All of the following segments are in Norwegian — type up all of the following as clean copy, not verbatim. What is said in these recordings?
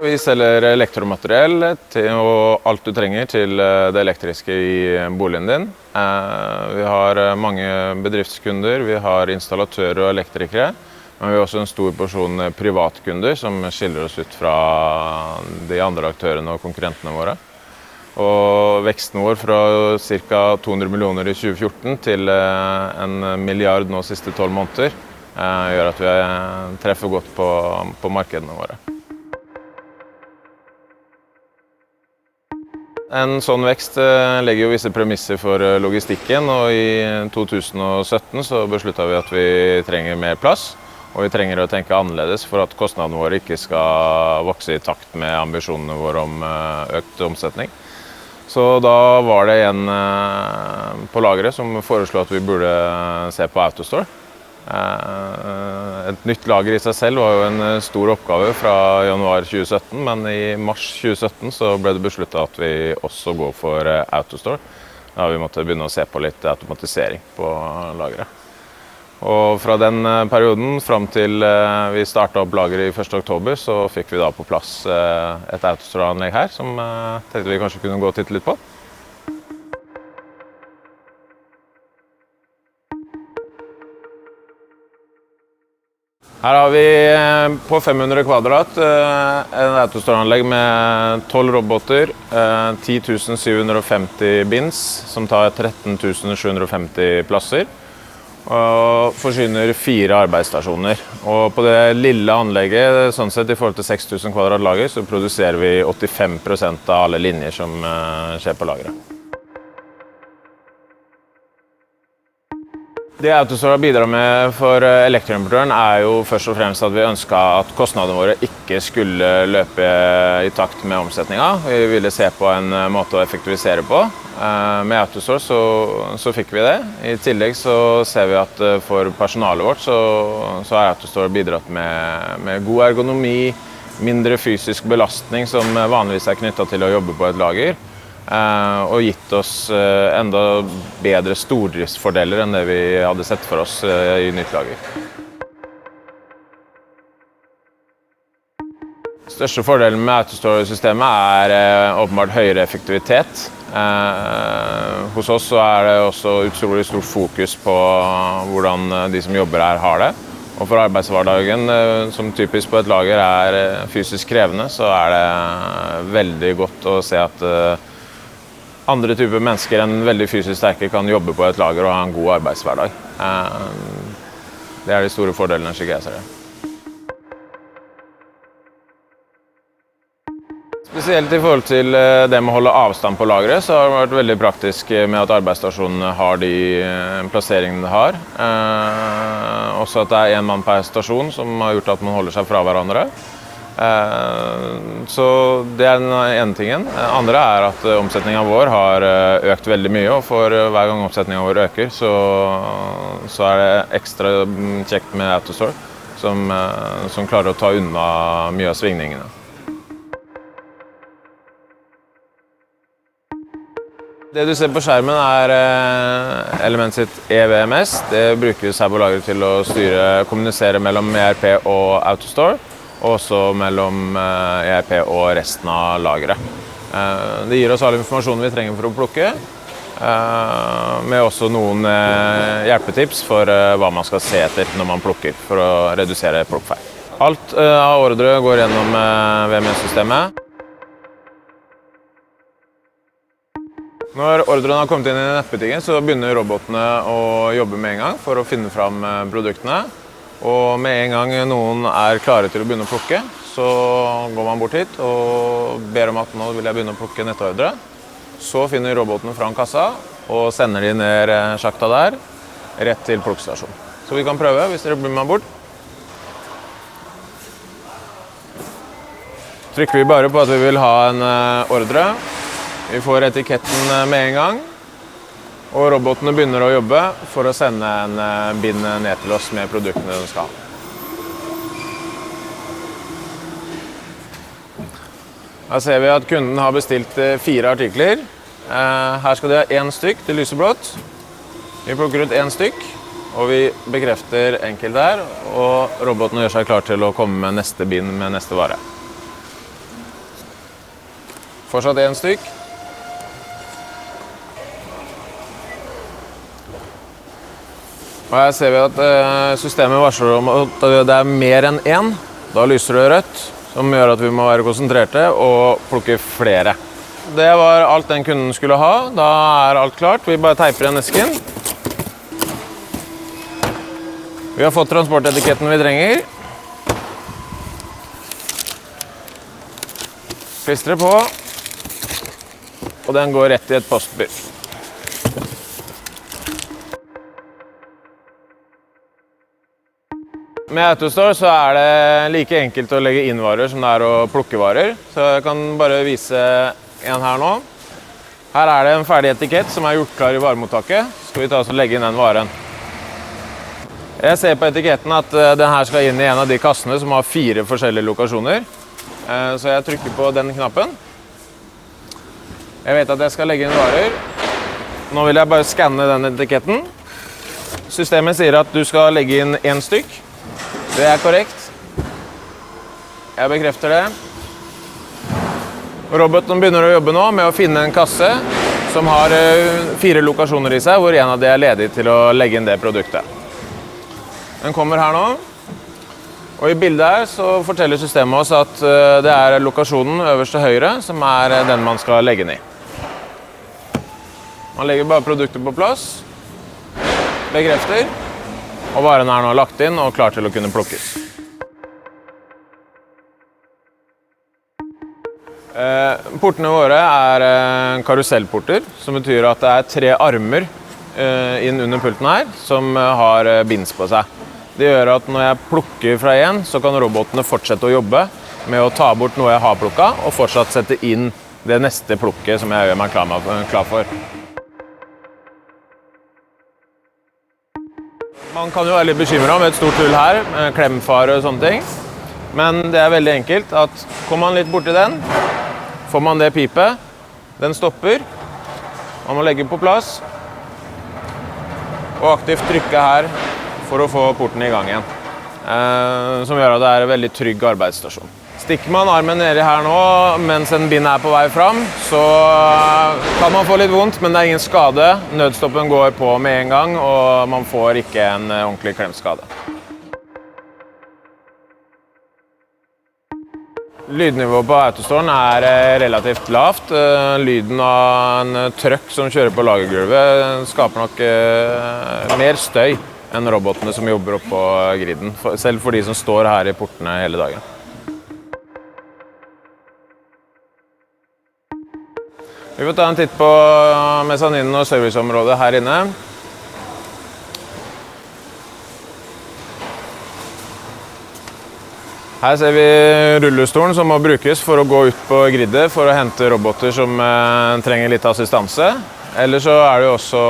Vi selger elektromateriell og alt du trenger til det elektriske i boligen din. Vi har mange bedriftskunder, vi har installatører og elektrikere, men vi har også en stor porsjon privatkunder som skiller oss ut fra de andre aktørene og konkurrentene våre. Og veksten vår fra ca. 200 millioner i 2014 til 1 milliard nå siste 12 måneder gjør at vi treffer godt på markedene våre. En sånn vekst legger jo visse premisser for logistikken, og i 2017 så besluttet vi at vi trenger mer plass, og vi trenger å tenke annerledes for at kostnadene våre ikke skal vokse i takt med ambisjonene våre om økt omsetning. Så da var det en på lageret som foreslo at vi burde se på AutoStore. Et nytt lager i seg selv var jo en stor oppgave fra januar 2017, men i mars 2017 så ble det besluttet at vi også går for AutoStore. Da vi måtte begynne å se på litt automatisering på lageret. Og fra den perioden frem til vi startet opp lageret i 1. oktober, så fikk vi da på plass et AutoStore-anlegg her, som tenkte vi kanskje kunne gå og titte litt på. Her har vi på 500 kvadrat en AutoStore-anlegg med 12 roboter, 10 750 bins som tar 13 750 plasser og forsyner 4 arbeidsstasjoner. Og på det lille anlegget, sånn sett i forhold til 6000 kvadrat lager, så produserer vi 85% av alle linjer som skjer på lageret. Det AutoStore bidrar med for elektroimportøren jo først og fremst at vi ønsket at kostnadene våre ikke skulle løpe i takt med omsetningen. Vi ville se på en måte å effektivisere på. Med AutoStore så fikk vi det. I tillegg så ser vi at for personalet vårt så har AutoStore bidratt med god ergonomi, mindre fysisk belastning som vanligvis knyttet til å jobbe på et lager. Og gitt oss enda bedre stordriftsfordeler enn det vi hadde sett for oss i nytt lager. Største fordelen med AutoStore-systemet åpenbart høyere effektivitet. Hos oss så det også utrolig stort fokus på hvordan de som jobber her har det. Og for arbeidshverdagen, som typisk på et lager fysisk krevende, så det veldig godt å se at andre typer mennesker enn veldig fysisk sterke kan jobbe på et lager og ha en god arbeidshverdag. Det de store fordelene, slik jeg ser det. Spesielt i forhold til det med å holde avstand på lageret, så har det vært veldig praktisk med at arbeidsstasjonene har de plasseringene de har. Også at det en mann per stasjon som har gjort at man holder seg fra hverandre. Så det den ene tingen. Det andre at omsetningen vår har økt veldig mye, og for hver gang omsetningen vår øker, så det ekstra kjekt med AutoStore, som klarer å ta unna mye av svingningene. Det du ser på skjermen Element sitt EVMS. Det brukes her på lageret til å kommunisere mellom ERP og AutoStore, og også mellom ERP og resten av lageret. Det gir oss all informasjonen vi trenger for å plukke, med også noen hjelpetips for hva man skal se etter når man plukker, for å redusere plukkfeil. Alt av ordre går gjennom VMS-systemet. Når ordren har kommet inn i nettbutikken, så begynner robotene å jobbe med en gang for å finne fram produktene. Og med en gang noen klare til å begynne å plukke, så går man bort hit og ber om at nå vil jeg begynne å plukke nettordre. Så finner robotene fram kassa og sender de ned sjakta der, rett til plukkstasjon. Så vi kan prøve hvis dere blir med bort. Trykker vi bare på at vi vil ha en ordre. Vi får etiketten med en gang. Og robotene begynner å jobbe for å sende en bind ned til oss med produktene de skal ha. Da ser vi at kunden har bestilt 4 artikler. Her skal de ha 1 stykk til lyseblått. Vi plukker ut 1 stykk, og vi bekrefter enkelt der, og robotene gjør seg klar til å komme med neste bind med neste vare. Fortsatt en stykk. Og her ser vi at systemet varsler om at det er mer enn én. Da lyser det rødt, som gjør at vi må være konsentrerte og plukke flere. Det var alt den kunden skulle ha. Da er alt klart. Vi bare teiper igjen esken. Vi har fått transportetiketten vi trenger. Klistrer på. Og den går rett i et postbur. Med AutoStore så er det like enkelt å legge inn varer som det er å plukke varer. Så jeg kan bare vise en her nå. Her er det en ferdig etikett som er gjort klar i varemottaket. Så skal vi ta oss og legge inn den varen. Jeg ser på etiketten at den her skal inn i en av de kassene som har 4 forskjellige lokasjoner. Så jeg trykker på den knappen. Jeg vet at jeg skal legge inn varer. Nå vil jeg bare skanne den etiketten. Systemet sier at du skal legge inn 1 stykk. Det er korrekt. Jeg bekrefter det. Roboten begynner å jobbe nå med å finne en kasse som har 4 lokasjoner i seg, hvor en av de er ledig til å legge inn det produktet. Den kommer her nå. Og i bildet her så forteller systemet oss at det er lokasjonen øverst til høyre som er den man skal legge den i. Man legger bare produktet på plass, bekrefter, og varen er nå lagt inn og klar til å kunne plukkes. Portene våre er karusellporter, som betyr at det er 3 armer inn under pulten her som har binds på seg. Det gjør at når jeg plukker fra en, så kan robotene fortsette å jobbe med å ta bort noe jeg har plukket, og fortsatt sette inn det neste plukket som jeg gjør meg klar for. Man kan jo være litt bekymret med et stort hull her, med klemfare og sånne ting. Men det er veldig enkelt at kommer man litt borti den, får man det pipet, den stopper, man må legge på plass, og aktivt trykke her for å få porten i gang igjen, som gjør at det er en veldig trygg arbeidsstasjon. Stikker man armen nedi her nå, mens en bind er på vei fram, så kan man få litt vondt, men det er ingen skade. Nødstoppen går på med en gang, og man får ikke en ordentlig klemskade. Lydnivået på AutoStoren er relativt lavt. Lyden av en trøkk som kjører på lagergulvet skaper nok mer støy enn robotene som jobber opp på griden, selv for de som står her i portene hele dagen. Vi får ta en titt på mesaninen og serviceområdet her inne. Her ser vi rullestolen som må brukes for å gå ut på gridet for å hente roboter som trenger litt assistanse. Eller så er det jo også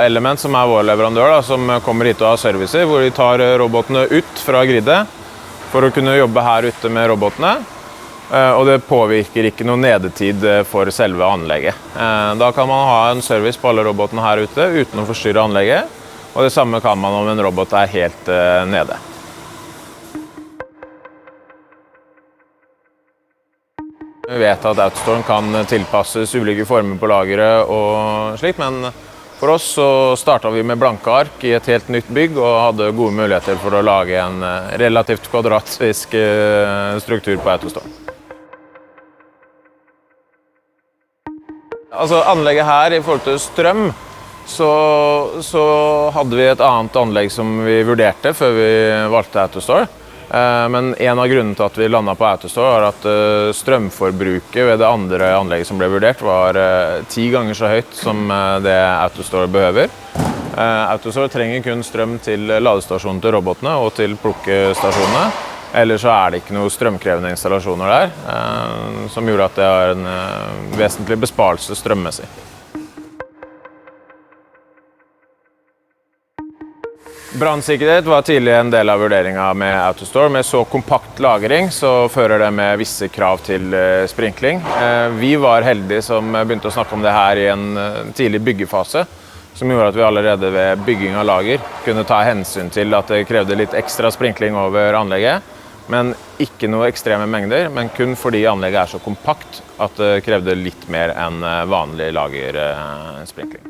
Element, som er vår leverandør, som kommer hit og har servicer, hvor de tar robotene ut fra gridet for å kunne jobbe her ute med robotene. Og det påvirker ikke noe nedetid for selve anlegget. Da kan man ha en service på alle robotene her ute uten å forstyrre anlegget. Og det samme kan man om en robot er helt nede. Vi vet at AutoStore kan tilpasses ulike former på lageret og slikt, men for oss så startet vi med blanke ark i et helt nytt bygg og hadde gode muligheter for å lage en relativt kvadratisk struktur på AutoStore. Altså anlegget her i forhold til strøm, så hadde vi et annet anlegg som vi vurderte før vi valgte AutoStore. Men en av grunnene til at vi landet på AutoStore var at strømforbruket ved det andre anlegget som ble vurdert var 10 ganger så høyt som det AutoStore behøver. AutoStore trenger kun strøm til ladestasjonen til robotene og til plukkestasjonene. Ellers så er det ikke noen strømkrevende installasjoner der, som gjorde at det er en vesentlig besparelse strømmessig. Brannsikkerhet var tidlig en del av vurderingen med AutoStore. Med så kompakt lagring så fører det med visse krav til sprinkling. Vi var heldige som begynte å snakke om det her i en tidlig byggefase, som gjorde at vi allerede ved bygging av lager kunne ta hensyn til at det krevde litt ekstra sprinkling over anlegget. men ikke noe ekstreme mengder, men kun fordi anlegget så kompakt at det krevde litt mer enn vanlig lagersprinkling.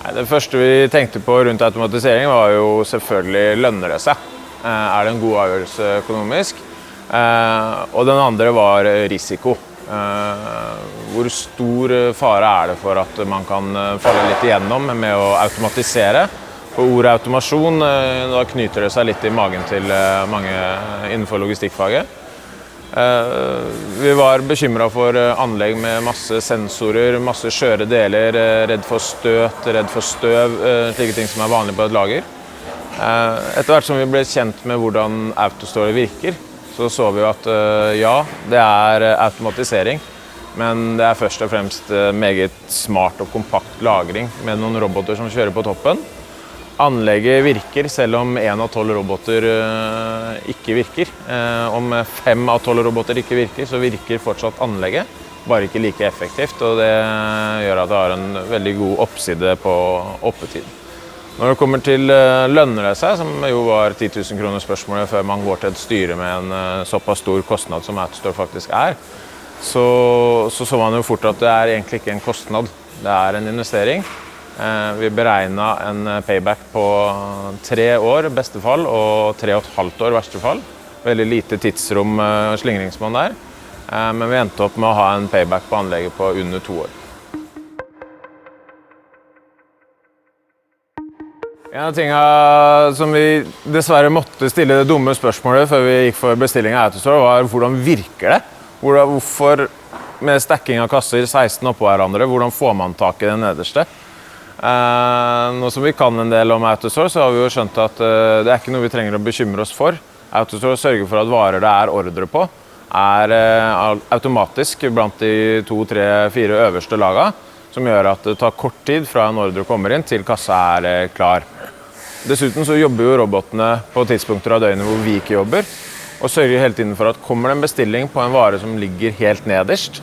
Det første vi tenkte på rundt automatisering var jo selvfølgelig lønner det seg. Det en god avgjørelse økonomisk? Og den andre var risiko. Hvor stor fare det for at man kan falle litt igjennom med å automatisere? På ordet automasjon, da knyter det seg litt i magen til mange innenfor logistikkfaget. Vi var bekymret for anlegg med masse sensorer, masse skjøre deler, redd for støt, redd for støv, slike ting som vanlig på et lager. Etter hvert som vi ble kjent med hvordan AutoStore virker, så vi at ja, det automatisering, men det først og fremst meget smart og kompakt lagring med noen roboter som kjører på toppen. Anlegget virker, selv om 1 av 12 roboter ikke virker. Om 5 av 12 roboter ikke virker, så virker fortsatt anlegget, bare ikke like effektivt, og det gjør at det har en veldig god oppside på oppetid. Når det kommer til lønner det seg, som jo var 10 000 kroner spørsmålet før man går til et styre med en såpass stor kostnad som AutoStore faktisk så man jo fort at det egentlig ikke en kostnad, det en investering. Vi beregnet en payback på 3 år beste fall og 3,5 år verste fall. Veldig lite tidsrom slingringsmann der, men vi endte opp med å ha en payback på anlegget på under 2 år. En av tingene som vi dessverre måtte stille det dumme spørsmålet før vi gikk for bestilling av AutoStore var hvordan virker det? Hvorfor med stacking av kasser 16 oppå hverandre, hvordan får man tak i den nederste? Nå som vi kan en del om AutoStore, så har vi jo skjønt at det ikke noe vi trenger å bekymre oss for. AutoStore sørger for at varer det ordre på, automatisk blant de 2, 3, 4 øverste lagene, som gjør at det tar kort tid fra en ordre kommer inn til kassa klar. Dessuten så jobber jo robotene på tidspunkter av døgnet hvor vi ikke jobber, og sørger hele tiden for at kommer det en bestilling på en vare som ligger helt nederst,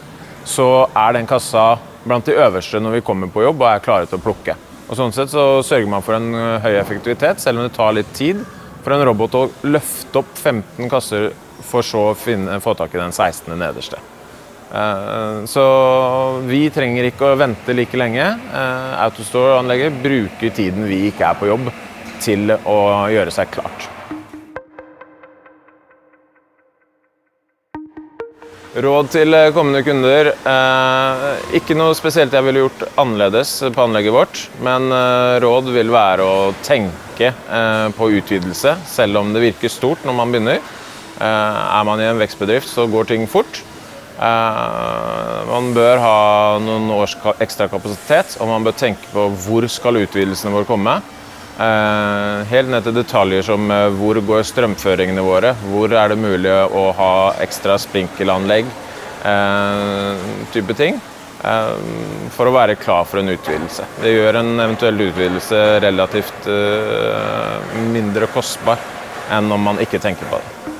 så den kassa blant de øverste når vi kommer på jobb og klare til å plukke. Og sånn sett så sørger man for en høy effektivitet, selv om det tar litt tid for en robot å løfte opp 15 kasser for så å få tak i den 16. nederste. Så vi trenger ikke å vente like lenge. AutoStore-anlegget bruker tiden vi ikke på jobb til å gjøre seg klart. Råd til kommende kunder. Ikke noe spesielt jeg ville gjort annerledes på anlegget vårt, men råd vil være å tenke på utvidelse, selv om det virker stort når man begynner. Man i en vekstbedrift så går ting fort. Man bør ha noen års ekstra kapasitet, og man bør tenke på hvor skal utvidelsene våre komme. Helt ned til detaljer som hvor går strømføringene våre, hvor det mulig å ha ekstra sprinkelanlegg, type ting, for å være klar for en utvidelse. Det gjør en eventuell utvidelse relativt mindre kostbar enn om man ikke tenker på det.